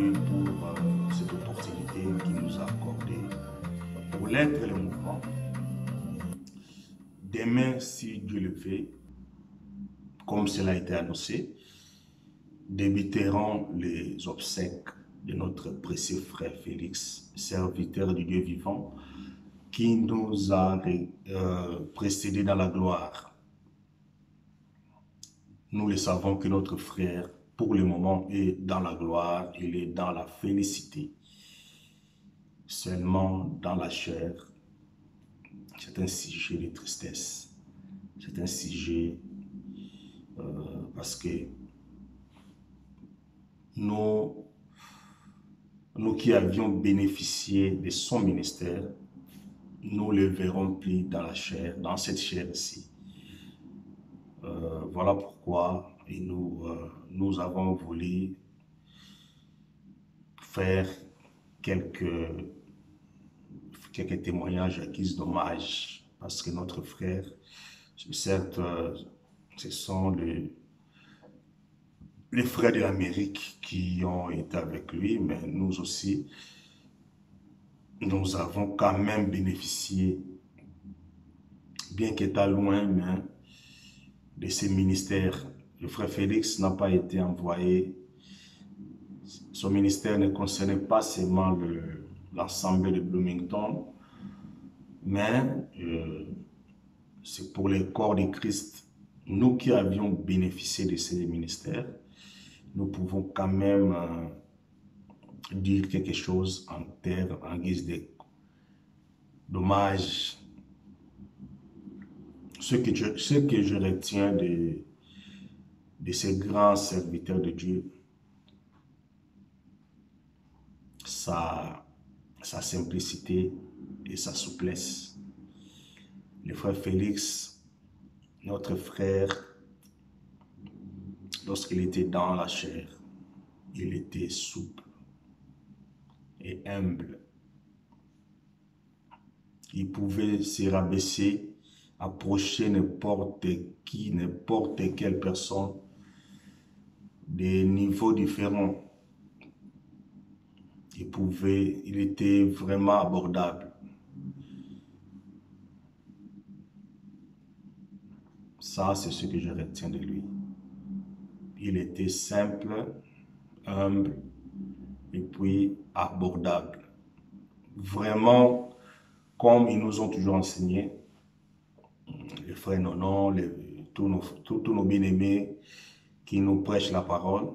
Dieu pour cette opportunité qu'il nous a accordée pour l'être et le mouvement. Demain, si Dieu le fait, comme cela a été annoncé, débuteront les obsèques de notre précieux frère Félix, serviteur du Dieu vivant, qui nous a précédés dans la gloire. Nous le savons que notre frère, pour le moment, est dans la gloire, il est dans la félicité. Seulement dans la chair, c'est un sujet de tristesse. C'est un sujet parce que nous qui avions bénéficié de son ministère, nous le verrons plus dans la chair, dans cette chair-ci. Voilà pourquoi nous avons voulu faire quelques témoignages à guise d'hommage, parce que notre frère, certes, ce sont les frères de l'Amérique qui ont été avec lui, mais nous aussi, nous avons quand même bénéficié, bien qu'étant loin, mais de ces ministères. Le frère Félix n'a pas été envoyé. Son ministère ne concernait pas seulement l'ensemble de Bloomington, mais c'est pour le corps de Christ. Nous qui avions bénéficié de ces ministères, nous pouvons quand même dire quelque chose en guise d'hommage. Ce que je retiens de ces grands serviteurs de Dieu, sa simplicité et sa souplesse. Le frère Félix, notre frère, lorsqu'il était dans la chair, il était souple et humble. Il pouvait se rabaisser, approcher n'importe qui, n'importe quelle personne, des niveaux différents. Il était vraiment abordable. Ça, c'est ce que je retiens de lui. Il était simple, humble et puis abordable. Vraiment, comme ils nous ont toujours enseigné, les frères Nonon, tous nos bien-aimés qui nous prêchent la parole,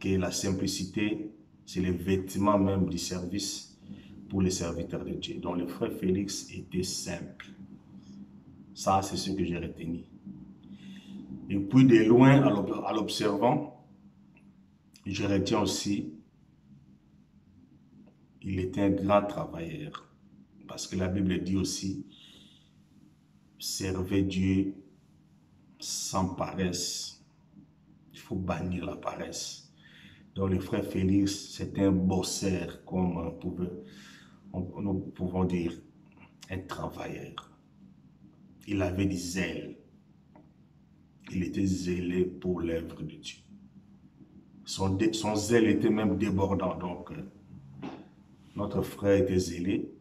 que la simplicité, c'est le vêtement même du service pour les serviteurs de Dieu. Donc le frère Félix était simple. Ça, c'est ce que j'ai retenu. Et puis de loin, à l'observant, je retiens aussi, il était un grand travailleur. Parce que la Bible dit aussi, servez Dieu sans paresse. Il faut bannir la paresse. Donc le frère Félix, c'était un bosseur, comme nous pouvons dire, un travailleur. Il avait du zèle. Il était zélé pour l'œuvre de Dieu. Son zèle était même débordant. Donc, notre frère était zélé.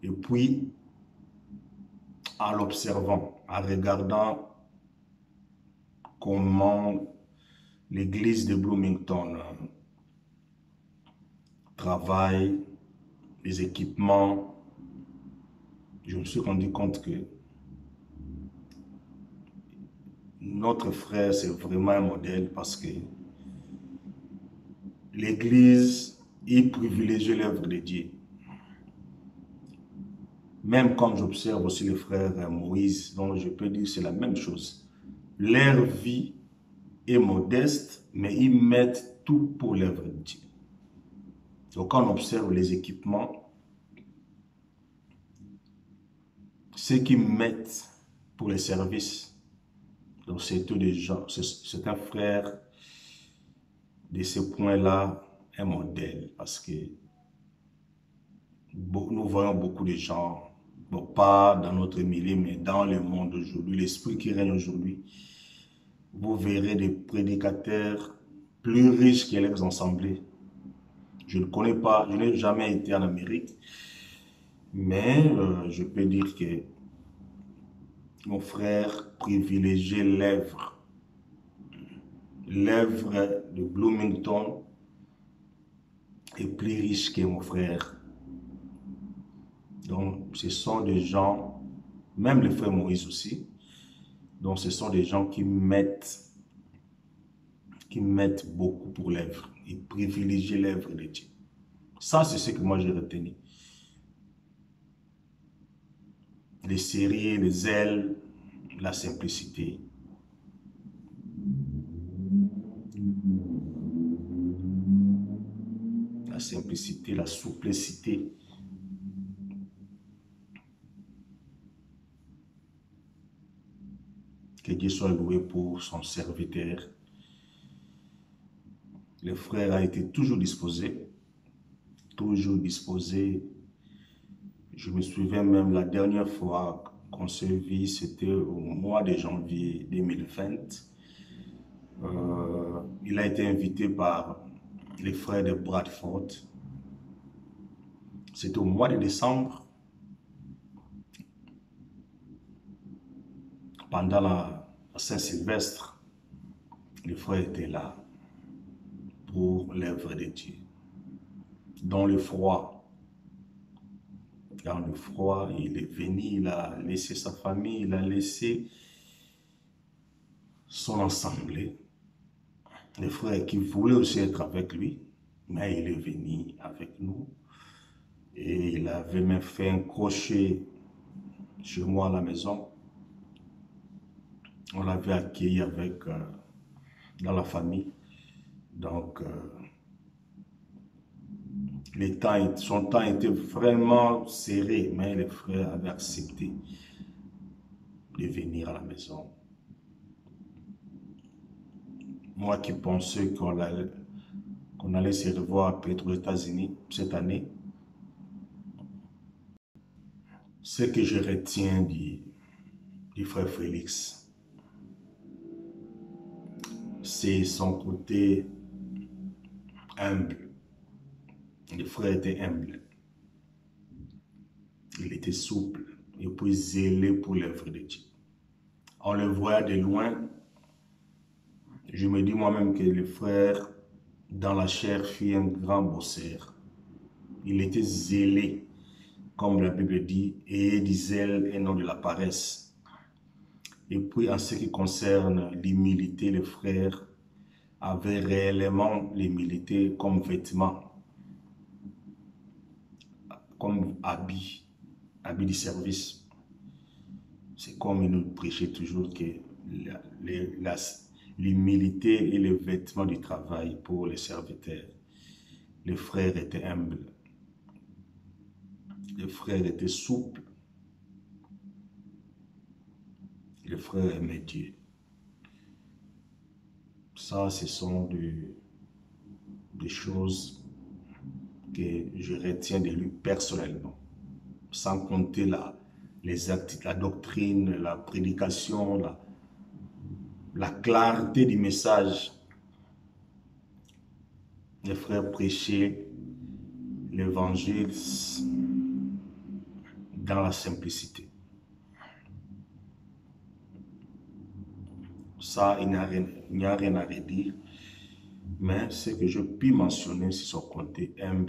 Et puis, en l'observant, en regardant comment l'église de Bloomington travaille, les équipements, je me suis rendu compte que notre frère, c'est vraiment un modèle parce que l'église, il privilégie l'œuvre de Dieu. Même comme j'observe aussi le frère Moïse, donc je peux dire que c'est la même chose. Leur vie est modeste, mais ils mettent tout pour l'œuvre de Dieu. Donc quand on observe les équipements, ce qu'ils mettent pour les services, donc c'est tous des gens, c'est un frère de ce point-là, un modèle, parce que nous voyons beaucoup de gens, bon, pas dans notre milieu, mais dans le monde aujourd'hui, l'esprit qui règne aujourd'hui. Vous verrez des prédicateurs plus riches que leurs assemblées. Je ne connais pas, je n'ai jamais été en Amérique, mais je peux dire que mon frère privilégiait l'œuvre. L'œuvre de Bloomington est plus riche que mon frère. Donc, ce sont des gens, même le frère Moïse aussi, donc ce sont des gens qui mettent beaucoup pour l'œuvre. Ils privilégient l'œuvre de Dieu. Ça, c'est ce que moi j'ai retenu. Les séries, les zèles, la simplicité. La simplicité, la souplicité. Que Dieu soit loué pour son serviteur. Le frère a été toujours disposé. Toujours disposé. Je me souviens même la dernière fois qu'on se vit, c'était au mois de janvier 2020. Il a été invité par les frères de Bradford. C'était au mois de décembre. Pendant la Saint-Sylvestre, les frères étaient là pour l'œuvre de Dieu. Dans le froid, il est venu, il a laissé sa famille, il a laissé son assemblée. Les frères qui voulaient aussi être avec lui, mais il est venu avec nous. Et il avait même fait un crochet chez moi à la maison. On l'avait accueilli dans la famille. Donc, son temps était vraiment serré, mais les frères avaient accepté de venir à la maison. Moi qui pensais qu'on allait se revoir peut-être aux États-Unis cette année, ce que je retiens du frère Félix, c'est son côté humble. Le frère était humble. Il était souple et puis zélé pour l'œuvre de Dieu. On le voyait de loin. Je me dis moi-même que le frère, dans la chair, fut un grand bosseur. Il était zélé, comme la Bible dit, et du zèle et non de la paresse. Et puis, en ce qui concerne l'humilité, le frère avait réellement l'humilité comme vêtement, comme habit du service. C'est comme il nous prêchait toujours que l'humilité est le vêtement du travail pour les serviteurs. Le frère était humble. Le frère était souple. Le frère aimait Dieu. Ça, ce sont des choses que je retiens de lui personnellement. Sans compter les actes, la doctrine, la prédication, la clarté du message. Les frères prêchaient l'évangile dans la simplicité. Ça, il n'y a rien à redire. Mais ce que je puis mentionner, c'est son côté humble